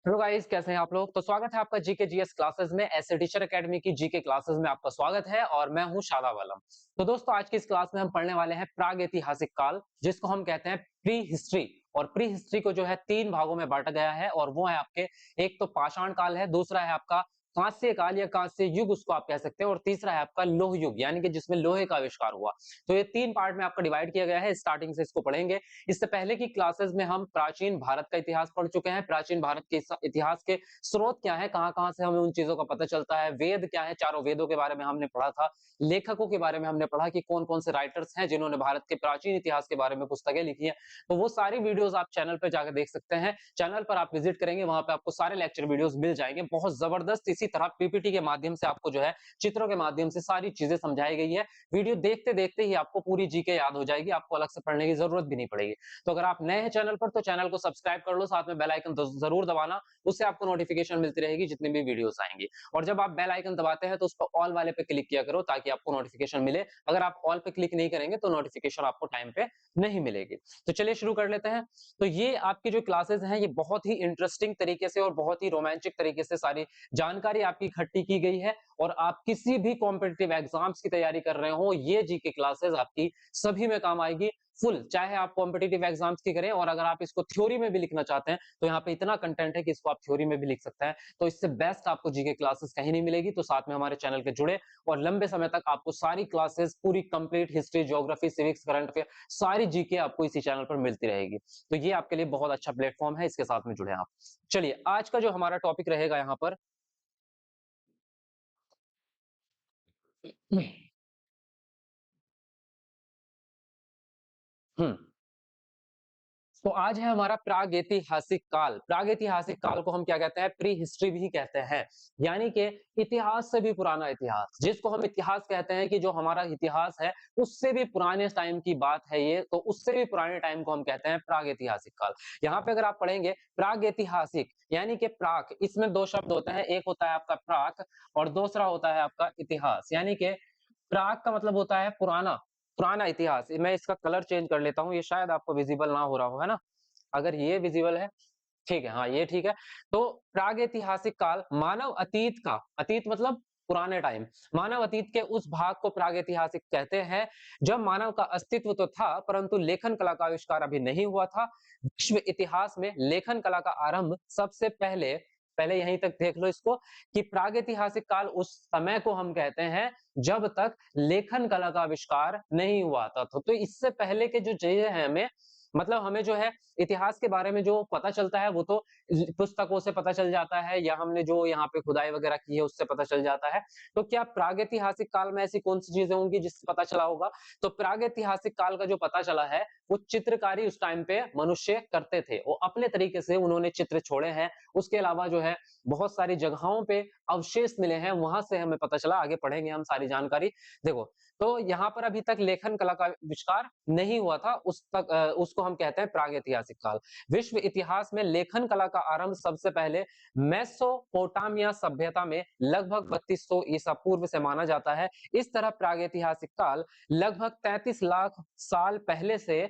Hello guys, कैसे हैं आप लोग। तो स्वागत है आपका जीके जीएस क्लासेस में। ऐसे टीचर एकेडमी की जीके क्लासेस में आपका स्वागत है और मैं हूं शादाब आलम। तो दोस्तों, आज की इस क्लास में हम पढ़ने वाले हैं प्राग ऐतिहासिक काल, जिसको हम कहते हैं प्री हिस्ट्री। और प्री हिस्ट्री को जो है तीन भागों में बांटा गया है और वो है आपके, एक तो पाषाण काल है, दूसरा है आपका कांस्य काल या कांस्य युग उसको आप कह सकते हैं, और तीसरा है आपका लोह युग, यानी कि जिसमें लोहे का आविष्कार हुआ। तो ये तीन पार्ट में आपका डिवाइड किया गया है। स्टार्टिंग से इसको पढ़ेंगे। इससे पहले की क्लासेस में हम प्राचीन भारत का इतिहास पढ़ चुके हैं। प्राचीन भारत के इतिहास के स्रोत क्या है, कहां-कहां से हमें उन चीजों का पता चलता है, वेद क्या है, चारों वेदों के बारे में हमने पढ़ा था। लेखकों के बारे में हमने पढ़ा कि कौन-कौन से राइटर्स हैं जिन्होंने भारत के प्राचीन इतिहास के बारे में पुस्तकें लिखी हैं। तो वो सारी वीडियोस आप चैनल पे जाकर देख सकते हैं। चैनल पर आप विजिट करेंगे, वहां पे आपको सारे लेक्चर वीडियोस मिल जाएंगे। बहुत जबरदस्त इसी तरह पीपीटी के माध्यम से आपको जो है चित्रों के माध्यम से सारी चीजें समझाई गई है। वीडियो देखते देखते ही आपको पूरी जीके याद हो जाएगी, आपको अलग से पढ़ने की जरूरत भी नहीं पड़ेगी। तो अगर आप नए हैं चैनल पर तो चैनल को सब्सक्राइब कर लो, साथ में बेल आइकन जरूर दबाना। उससे आपको नोटिफिकेशन मिलती रहेगी जितनी भी वीडियोस आएंगी। और जब आप बेल आइकन दबाते हैं तो उस पर ऑल वाले पे क्लिक किया करो ताकि आपको नोटिफिकेशन मिले। अगर आप ऑल पे क्लिक नहीं करेंगे तो नोटिफिकेशन आपको टाइम पे नहीं मिलेगी। तो चलिए शुरू कर लेते हैं। तो ये आपकी जो क्लासेस हैं, ये बहुत ही इंटरेस्टिंग तरीके से और बहुत ही रोमांचक तरीके से सारी जानकारी आपकी इकट्ठी की गई है। और आप किसी भी कॉम्पिटिटिव एग्जाम्स की तैयारी कर रहे हो, ये जीके क्लासेस आपकी सभी में काम आएगी। फुल, चाहे आप कॉम्पिटिटिव एग्जाम्स की करें, और अगर आप इसको थ्योरी में भी लिखना चाहते हैं तो यहाँ पे इतना कंटेंट है कि इसको आप थ्योरी में भी लिख सकते हैं। तो इससे बेस्ट आपको जीके क्लासेस कहीं नहीं मिलेगी। तो साथ में हमारे चैनल के जुड़े और लंबे समय तक आपको सारी क्लासेस, पूरी complete history, geography, civics, current affair, सारी जीके आपको इसी चैनल पर मिलती रहेगी। तो ये आपके लिए बहुत अच्छा प्लेटफॉर्म है, इसके साथ में जुड़े आप। चलिए, आज का जो हमारा टॉपिक रहेगा यहाँ पर, हम्म तो आज है हमारा प्रागैतिहासिक काल। प्रागैतिहासिक काल को हम क्या कहते हैं? प्री हिस्ट्री भी कहते हैं, यानी कि इतिहास से भी पुराना इतिहास, जिसको हम इतिहास कहते हैं कि जो हमारा इतिहास है उससे भी पुराने टाइम की बात है ये, तो उससे भी पुराने टाइम को हम कहते हैं प्रागैतिहासिक काल। यहाँ पे अगर आप पढ़ेंगे प्रागैतिहासिक यानी कि प्राक, इसमें दो शब्द होते हैं, एक होता है आपका प्राक और दूसरा होता है आपका इतिहास। यानी कि प्राक का मतलब होता है पुराना, पुराना इतिहास। मैं इसका कलर चेंज कर लेता हूँ, ये शायद आपको विजिबल ना हो रहा हो, है ना? अगर ये विजिबल है, ठीक है, हाँ ये ठीक है। तो प्रागैतिहासिक काल मानव अतीत का, अतीत मतलब पुराने टाइम, मानव अतीत के उस भाग को प्रागैतिहासिक कहते हैं जब मानव का अस्तित्व तो था परंतु लेखन कला का आविष्कार अभी नहीं हुआ था। विश्व इतिहास में लेखन कला का आरंभ सबसे पहले, पहले यहीं तक देख लो इसको, कि प्रागैतिहासिक काल उस समय को हम कहते हैं जब तक लेखन कला का आविष्कार नहीं हुआ था। तो इससे पहले के जो चीजें हैं, हमें मतलब हमें जो है इतिहास के बारे में जो पता चलता है वो तो पुस्तकों से पता चल जाता है, या हमने जो यहाँ पे खुदाई वगैरह की है उससे पता चल जाता है। तो क्या प्रागैतिहासिक काल में ऐसी कौन सी चीजें होंगी जिससे पता चला होगा? तो प्रागैतिहासिक काल का जो पता चला है, वो चित्रकारी उस टाइम पे मनुष्य करते थे, वो अपने तरीके से उन्होंने चित्र छोड़े हैं। उसके अलावा जो है बहुत सारी जगहों पे अवशेष मिले हैं, वहां से हमें पता चला। आगे पढ़ेंगे हम सारी जानकारी। देखो, तो यहाँ पर अभी तक लेखन कला का आविष्कार नहीं हुआ था, उसको हम कहते हैं प्रागैतिहासिक काल। विश्व इतिहास में लेखन कला का आरंभ सबसे पहले मेसोपोटामिया सभ्यता में लगभग 3200 ईसा पूर्व से माना जाता है। इस तरह प्रागैतिहासिक काल लगभग 33 लाख साल पहले से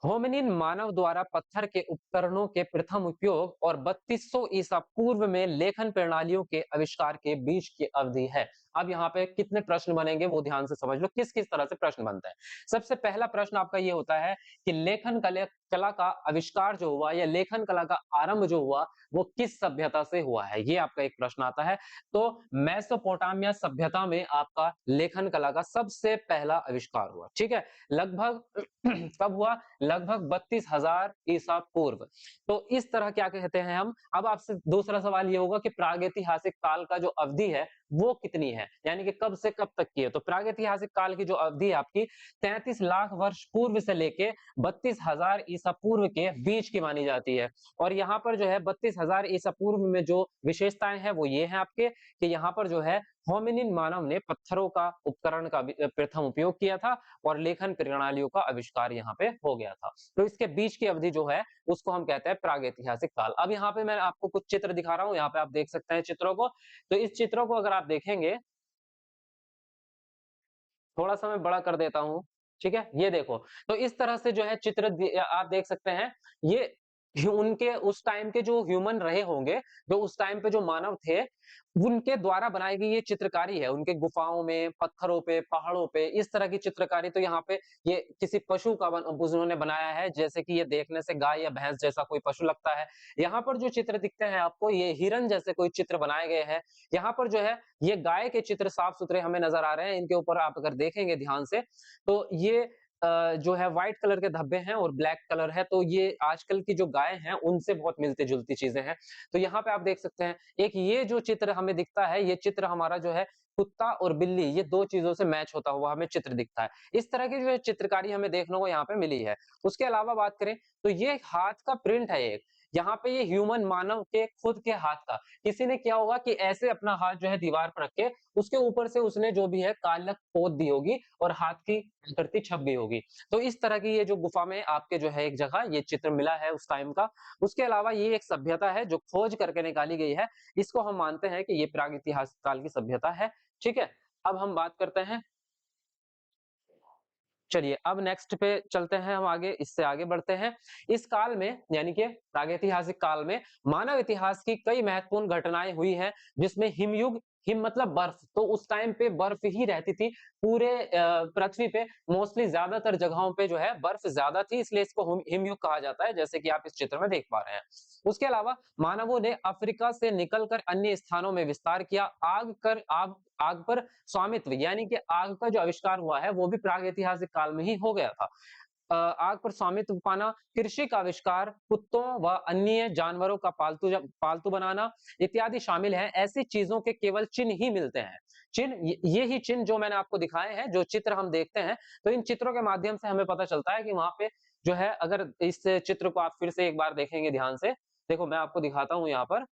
होमिनिन मानव द्वारा पत्थर के उपकरणों के प्रथम उपयोग और 3200 ईसा पूर्व में लेखन प्रणालियों के आविष्कार के बीच की अवधि है। अब यहाँ पे कितने प्रश्न बनेंगे वो ध्यान से समझ लो, किस किस तरह से प्रश्न बनते हैं। सबसे पहला प्रश्न आपका ये होता है कि लेखन कला का आविष्कार जो हुआ या लेखन कला का आरंभ जो हुआ वो किस सभ्यता से हुआ है, ये आपका एक प्रश्न आता है। तो मेसोपोटामिया सभ्यता में आपका लेखन कला का सबसे पहला आविष्कार हुआ, ठीक है। लगभग कब हुआ? लगभग 32,000 ईसा पूर्व। तो इस तरह क्या कहते हैं हम। अब आपसे दूसरा सवाल ये होगा कि प्रागैतिहासिक काल का जो अवधि है वो कितनी है, यानी कि कब से कब तक की है। तो प्रागैतिहासिक काल की जो अवधि है आपकी 33 लाख वर्ष पूर्व से लेके 32,000 ईसा पूर्व के बीच की मानी जाती है। और यहाँ पर जो है 32,000 ईसा पूर्व में जो विशेषताएं हैं वो ये है आपके, कि यहाँ पर जो है होमिनिन मानव ने पत्थरों का उपकरण का प्रथम उपयोग किया था और लेखन प्रणालियों का आविष्कार यहाँ पे हो गया था। तो इसके बीच की अवधि जो है उसको हम कहते हैं प्रागैतिहासिक काल। अब यहाँ पे मैं आपको कुछ चित्र दिखा रहा हूँ, यहाँ पे आप देख सकते हैं चित्रों को। तो इस चित्रों को अगर आप देखेंगे, थोड़ा सा मैं बड़ा कर देता हूँ, ठीक है, ये देखो। तो इस तरह से जो है चित्र आप देख सकते हैं। ये उनके उस टाइम के जो ह्यूमन रहे होंगे, जो उस टाइम पे जो मानव थे, उनके द्वारा बनाई गई ये चित्रकारी है। उनके गुफाओं में, पत्थरों पे, पहाड़ों पे इस तरह की चित्रकारी। तो यहाँ पे ये किसी पशु का उन्होंने बनाया है, जैसे कि ये देखने से गाय या भैंस जैसा कोई पशु लगता है। यहाँ पर जो चित्र दिखते हैं आपको, ये हिरन जैसे कोई चित्र बनाए गए हैं। यहाँ पर जो है ये गाय के चित्र साफ-सुथरे हमें नज़र आ रहे हैं। इनके ऊपर आप अगर देखेंगे ध्यान से, तो ये जो है व्हाइट कलर के धब्बे हैं और ब्लैक कलर है, तो ये आजकल की जो गाय हैं, उनसे बहुत मिलती-जुलती चीज़ें हैं। तो यहाँ पे आप देख सकते हैं, एक ये जो चित्र हमें दिखता है, ये चित्र हमारा जो है कुत्ता और बिल्ली, ये 2 चीज़ों से मैच होता हुआ हमें चित्र दिखता है। इस तरह की जो है चित्रकारी हमें देखने को यहाँ पे मिली है। उसके अलावा बात करें, तो ये हाथ का प्रिंट है एक। यहाँ पे ये ह्यूमन मानव के खुद के हाथ का। किसी ने क्या होगा कि ऐसे अपना हाथ जो है दीवार पर रख के, उसके ऊपर से उसने जो भी है कालक पोत दी होगी और हाथ की आकृति छप गई होगी। तो इस तरह की ये जो गुफा में आपके जो है एक जगह ये चित्र मिला है उस टाइम का। उसके अलावा ये एक सभ्यता है जो खोज करके निकाली गई है। इसको हम मानते हैं कि ये प्रागैतिहासिक काल की सभ्यता है। ठीक है? अब हम बात करते हैं, चलिए अब नेक्स्ट पे चलते हैं हम आगे, इससे आगे बढ़ते हैं। इस काल में यानी कि प्रागैतिहासिक काल में मानव इतिहास की कई महत्वपूर्ण घटनाएं हुई हैं, जिसमें हिमयुग, हिम मतलब बर्फ, तो उस टाइम पे बर्फ ही रहती थी पूरे पृथ्वी पे। मोस्टली ज्यादातर जगहों पे जो है बर्फ ज्यादा थी, इसलिए इसको हिमयुग कहा जाता है, जैसे कि आप इस चित्र में देख पा रहे हैं। उसके अलावा मानवों ने अफ्रीका से निकलकर अन्य स्थानों में विस्तार किया। आग पर स्वामित्व यानी कि आग का जो आविष्कार हुआ है वो भी प्रागैतिहासिक काल में ही हो गया था। आग पर स्वामित्व पाना, कृषि का आविष्कार, कुत्तों व अन्य जानवरों का पालतू बनाना इत्यादि शामिल है। ऐसी चीजों के केवल चिन्ह ही मिलते हैं। चिन्ह, ये ही चिन्ह जो मैंने आपको दिखाए हैं, जो चित्र हम देखते हैं, तो इन चित्रों के माध्यम से हमें पता चलता है कि वहां पे जो है, अगर इस चित्र को आप फिर से एक बार देखेंगे ध्यान से, देखो मैं आपको दिखाता हूँ यहाँ पर,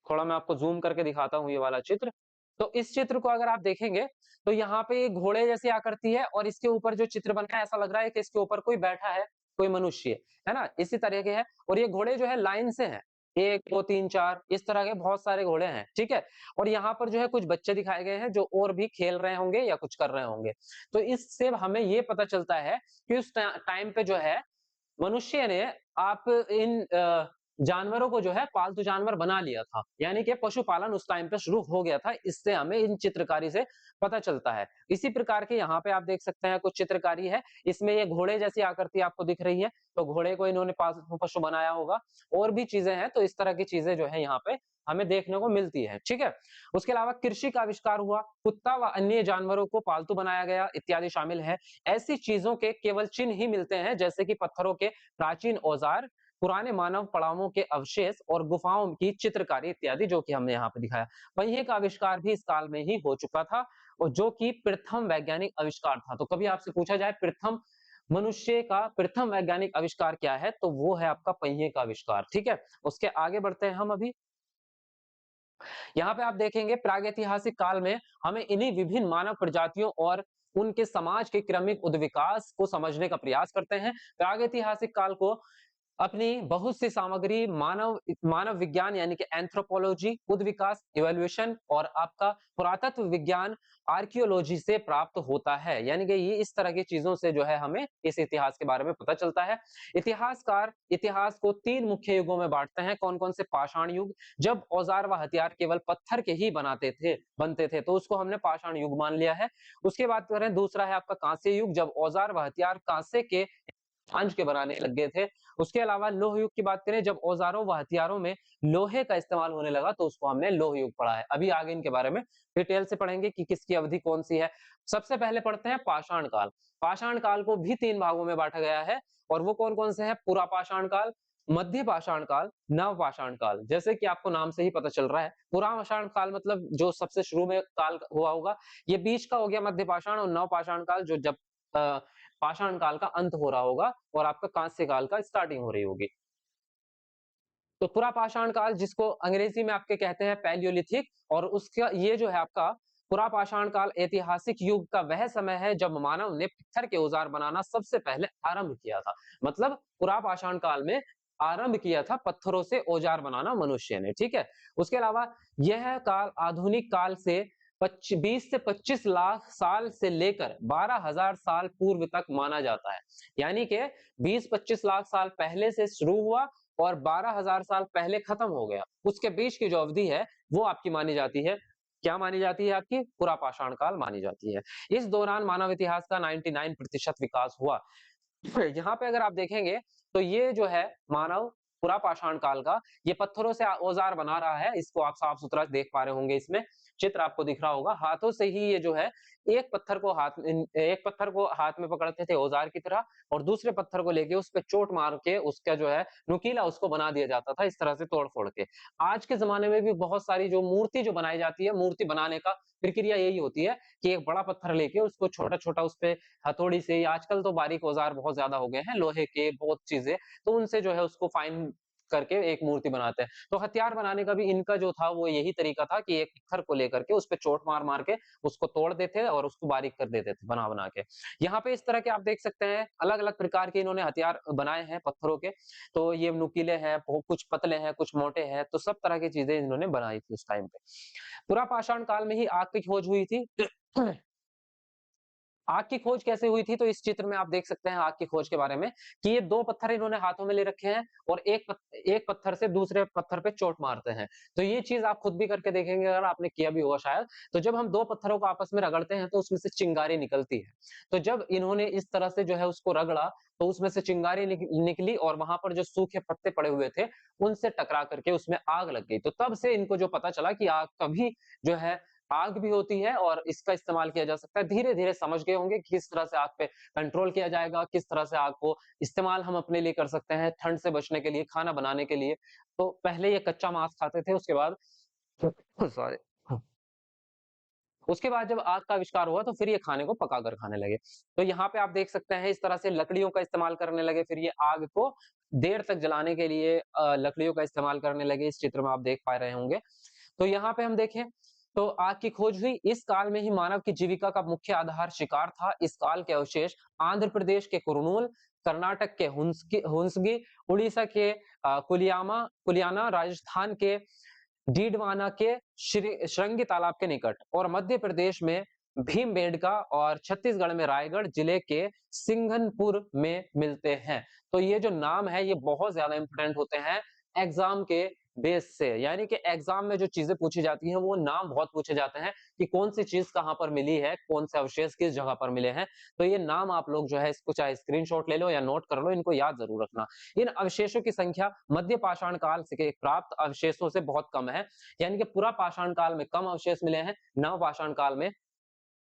थोड़ा मैं आपको ज़ूम करके दिखाता हूँ ये वाला चित्र। तो इस चित्र को अगर आप देखेंगे, तो यहाँ पे एक घोड़े जैसी आकृति है और इसके ऊपर जो चित्र बना है ऐसा लग रहा है कि इसके ऊपर कोई बैठा है, कोई मनुष्य, है ना? इसी तरह के है और ये घोड़े जो है लाइन से हैं। 1, 2, 3, 4 इस तरह के बहुत सारे घोड़े हैं, ठीक है? और यहाँ पर जो है कुछ बच्चे दिखाए गए हैं जो और भी खेल रहे होंगे या कुछ कर रहे होंगे। तो इससे हमें ये पता चलता है कि उस टाइम पे जो है मनुष्य ने आप इन जानवरों को जो है पालतू जानवर बना लिया था, यानी कि पशुपालन उस टाइम पे शुरू हो गया था। इससे हमें इन चित्रकारी से पता चलता है। इसी प्रकार के यहाँ पे आप देख सकते हैं कुछ चित्रकारी है, इसमें ये घोड़े जैसी आकृति आपको दिख रही है, तो घोड़े को इन्होंने पालतू पशु बनाया होगा। और भी चीजें हैं, तो इस तरह की चीजें जो है यहाँ पे हमें देखने को मिलती है, ठीक है? उसके अलावा कृषि का आविष्कार हुआ, कुत्ता व अन्य जानवरों को पालतू बनाया गया इत्यादि शामिल है। ऐसी चीजों के केवल चिन्ह ही मिलते हैं, जैसे कि पत्थरों के प्राचीन औजार, पुराने मानव पड़ावों के अवशेष और गुफाओं की चित्रकारी इत्यादि, जो कि हमने यहाँ पे दिखाया। पहिए का आविष्कार भी इस काल में ही हो चुका था और जो कि प्रथम वैज्ञानिक आविष्कार था। तो कभी आपसे पूछा जाए प्रथम मनुष्य का प्रथम वैज्ञानिक आविष्कार क्या है, तो वो है आपका पहिए का आविष्कार, ठीक है? उसके आगे बढ़ते हैं हम अभी। यहाँ पे आप देखेंगे प्रागैतिहासिक काल में हमें इन्हीं विभिन्न मानव प्रजातियों और उनके समाज के क्रमिक उद्विकास को समझने का प्रयास करते हैं। प्रागैतिहासिक काल को अपनी बहुत सी सामग्री मानव मानव विज्ञान यानी कि एंथ्रोपोलॉजी, खुद विकास, इवोल्यूशन और आपका पुरातत्व विज्ञान, आर्कियोलॉजी से प्राप्त होता है। यानी कि ये इस तरह की चीजों से जो है हमें इस इतिहास के बारे में पता चलता है। इतिहासकार इतिहास को 3 मुख्य युगों में बांटते हैं। कौन-कौन से? पाषाण युग, जब औजार व हथियार केवल पत्थर के ही बनते थे, तो उसको हमने पाषाण युग मान लिया है। उसके बाद करें, दूसरा है आपका कांस्य युग, जब औजार व हथियार कांसे के अंश के बनाने लग गए थे। उसके अलावा लौह युग की बात करें, जब औजारों व हथियारों में लोहे का इस्तेमाल होने लगा, तो उसको हमने लौह युग पढ़ा है। अभी आगे इनके बारे में डिटेल से पढ़ेंगे कि किसकी अवधि कौन सी है। सबसे पहले पढ़ते हैं पाषाण काल। पाषाण काल को भी 3 भागों में बांटा गया है और वो कौन-कौन से हैं? पुरा पाषाण काल, मध्य पाषाण काल, नव पाषाण काल। जैसे कि आपको नाम से ही पता चल रहा है, पुरा पाषाण काल मतलब जो सबसे शुरू में काल हुआ होगा, ये बीच का हो गया मध्य पाषाण, और नव पाषाण काल जो जब अ, पाषाण काल का अंत हो रहा होगा और आपका कांस्य काल का स्टार्टिंग हो रही होगी। तो पुरा पाषाण काल, जिसको अंग्रेजी में आपके कहते हैं पैलियोलिथिक, और उसका ये जो है आपका पुरा पाषाण काल ऐतिहासिक युग का वह समय है जब मानव ने पत्थर के औजार बनाना सबसे पहले आरंभ किया था। मतलब पुरा पाषाण काल में आरंभ किया था पत्थरों से औजार बनाना मनुष्य ने, ठीक है? उसके अलावा यह काल आधुनिक काल से 20 से 25 लाख साल से लेकर 12,000 साल पूर्व तक माना जाता है। यानी कि 20-25 लाख साल पहले से शुरू हुआ और 12,000 साल पहले खत्म हो गया। उसके बीच की जो अवधि है वो आपकी मानी जाती है, क्या मानी जाती है आपकी? पुरापाषाण काल मानी जाती है। इस दौरान मानव इतिहास का 99% विकास हुआ। यहाँ पे अगर आप देखेंगे तो ये जो है मानव पुरापाषाण काल का, ये पत्थरों से औजार बना रहा है। इसको आप साफ सुथरा देख पा रहे होंगे, इसमें चित्र आपको दिख रहा होगा। हाथों से ही ये जो है एक पत्थर को हाथ में पकड़ते थे औजार की तरह, और दूसरे पत्थर को लेके उस पे चोट मार के उसका जो है नुकीला उसको बना दिया जाता था, इस तरह से तोड़ फोड़ के। आज के जमाने में भी बहुत सारी जो मूर्ति जो बनाई जाती है, मूर्ति बनाने का प्रक्रिया यही होती है कि एक बड़ा पत्थर लेके उसको छोटा छोटा उस पे हथौड़ी से, या आजकल तो बारीक औजार बहुत ज्यादा हो गए हैं, लोहे के बहुत चीजें, तो उनसे जो है उसको फाइन करके एक मूर्ति बनाते हैं। तो हथियार बनाने का भी इनका जो था वो यही तरीका था कि एक पत्थर को लेकर के उस पे चोट मार मार के उसको तोड़ देते और उसको बारीक कर देते थे बना बना के। यहाँ पे इस तरह के आप देख सकते हैं अलग अलग प्रकार के इन्होंने हथियार बनाए हैं पत्थरों के। तो ये नुकीले हैं, कुछ पतले हैं, कुछ मोटे हैं, तो सब तरह की चीजें इन्होंने बनाई थी उस टाइम पे। पुरापाषाण काल में ही आग की खोज हुई थी। आग की खोज कैसे हुई थी? तो इस चित्र में आप देख सकते हैं आग की खोज के बारे में कि ये दो पत्थर इन्होंने हाथों में ले रखे हैं और एक पत्थर से दूसरे पत्थर पे चोट मारते हैं। तो ये चीज आप खुद भी करके देखेंगे, अगर आपने किया भी होगा शायद। तो जब हम दो पत्थरों को आपस में रगड़ते हैं तो उसमें से चिंगारी निकलती है। तो जब इन्होंने इस तरह से जो है उसको रगड़ा तो उसमें से चिंगारी निकली और वहां पर जो सूखे पत्ते पड़े हुए थे उनसे टकरा करके उसमें आग लग गई। तो तब से इनको जो पता चला कि आग कभी जो है आग भी होती है और इसका इस्तेमाल किया जा सकता है। धीरे-धीरे समझ गए होंगे कि किस तरह से आग पे कंट्रोल किया जाएगा, किस तरह से आग को इस्तेमाल हम अपने लिए कर सकते हैं, ठंड से बचने के लिए, खाना बनाने के लिए। तो पहले ये कच्चा मांस खाते थे, उसके बाद सॉरी उसके बाद जब आग का आविष्कार हुआ तो फिर ये खाने को पकाकर खाने लगे। तो यहाँ पे आप देख सकते हैं इस तरह से लकड़ियों का इस्तेमाल करने लगे, फिर ये आग को देर तक जलाने के लिए लकड़ियों का इस्तेमाल करने लगे। इस चित्र में आप देख पा रहे होंगे। तो यहाँ पे हम देखें तो आग की खोज हुई। इस काल में ही मानव की जीविका का मुख्य आधार शिकार था। इस काल के अवशेष आंध्र प्रदेश के कुरनूल, कर्नाटक के हुंसगी, उड़ीसा के कुलियाना, राजस्थान के डीडवाना के श्रृंगी तालाब के निकट, और मध्य प्रदेश में भीमबेडका और छत्तीसगढ़ में रायगढ़ जिले के सिंघनपुर में मिलते हैं। तो ये जो नाम है ये बहुत ज्यादा इंपॉर्टेंट होते हैं एग्जाम के बेस से, यानी कि एग्जाम में जो चीजें पूछी जाती हैं वो नाम बहुत पूछे जाते हैं कि कौन सी चीज कहाँ पर मिली है, कौन से अवशेष किस जगह पर मिले हैं। तो ये नाम आप लोग जो है इसको चाहे स्क्रीनशॉट ले लो या नोट कर लो, इनको याद जरूर रखना। इन अवशेषों की संख्या मध्य पाषाण काल से प्राप्त अवशेषों से बहुत कम है, यानी कि पूरा पाषाण काल में कम अवशेष मिले हैं, नव पाषाण काल में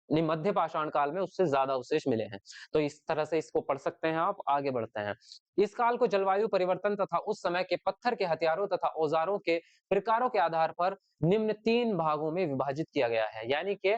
नहीं, मध्य पाषाण काल में उससे ज्यादा अवशेष मिले हैं। तो इस तरह से इसको पढ़ सकते हैं आप। आगे बढ़ते हैं। इस काल को जलवायु परिवर्तन तथा उस समय के पत्थर के हथियारों तथा औजारों के प्रकारों के आधार पर निम्न 3 भागों में विभाजित किया गया है। यानी कि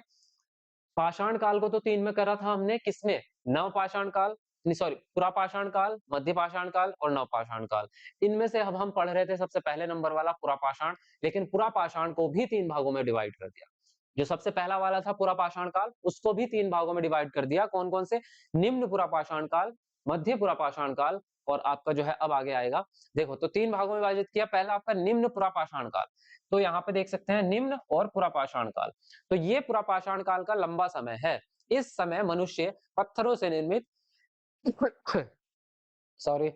पाषाण काल को तो 3 में करा था हमने, किसमें? नव पाषाण काल, नहीं सॉरी, पुरापाषाण काल, मध्य पाषाण काल और नव पाषाण काल। इनमें से अब हम पढ़ रहे थे सबसे पहले नंबर वाला पुरापाषाण, लेकिन पुरापाषाण को भी 3 भागों में डिवाइड कर दिया। जो सबसे पहला वाला था पुरापाषाण काल, उसको भी 3 भागों में डिवाइड कर दिया। कौन-कौन से? निम्न पुरापाषाण काल, मध्य पुरापाषाण काल और आपका जो है अब आगे आएगा। देखो तो 3 भागों में विभाजित किया। पहला आपका निम्न पुरापाषाण काल। तो यहाँ पे देख सकते हैं निम्न और पुरापाषाण काल। तो ये पुरापाषाण काल का लंबा समय है। इस समय मनुष्य पत्थरों से निर्मित सॉरी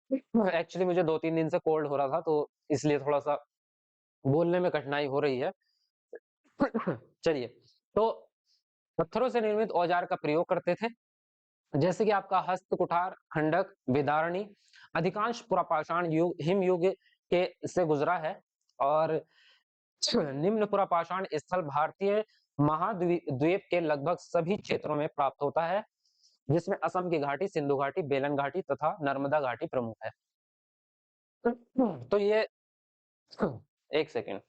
एक्चुअली मुझे 2-3 दिन से कोल्ड हो रहा था, तो इसलिए थोड़ा-सा बोलने में कठिनाई हो रही है। चलिए, तो पत्थरों से निर्मित औजार का प्रयोग करते थे, जैसे कि आपका हस्त कुठार, खंडक, विदारणी। अधिकांश पुरापाषाण युग हिम युग के से गुजरा है और निम्न पुरापाषाण स्थल भारतीय द्वीप के लगभग सभी क्षेत्रों में प्राप्त होता है, जिसमें असम की घाटी, सिंधु घाटी, बेलन घाटी तथा नर्मदा घाटी प्रमुख है। तो ये एक सेकंड।